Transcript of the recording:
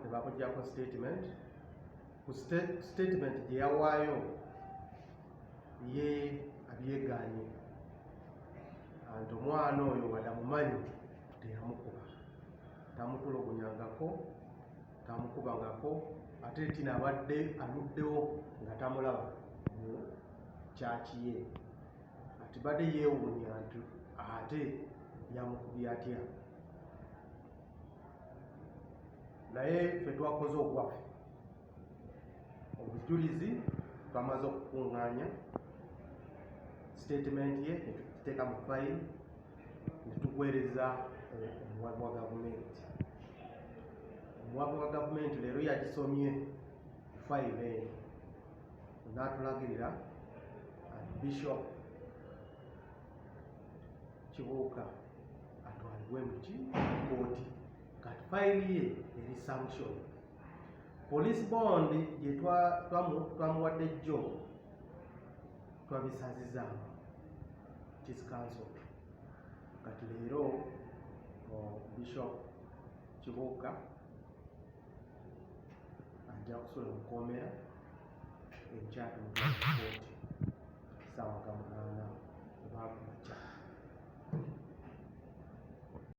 tebakuggyako statement. Ku statement gye yawaayo ye abyegaanye anti omwana oyo wadde amumanyi teyamukuba, tamutulugunyangako, tamukubangako, ate tina abadde aluddewo nga tamulaba mu kyaki ye, ati badde yeewuunya nti ate yamukubye atya. Naye ffe twakoze ogwaffe, obujulizi twamaze okukungaanya, statement ye netugiteeka mu fayiro netugwereza omuwabi wa gavumenti. Omuwabi wa gavumenti leero yagisomye fayiro eyo n'atulagirira Bishop Kibuuka atwalibwe mu kkooti, kati fayiro ye eri sanction. Police bond gye twamuwadde jjo twabisazizaamu Chiefs Council, kati leero Bishop Kibuuka ajja kusula mu kkomera enkya tumutwale mu kkooti ssaawa ga 8 oba ku makya.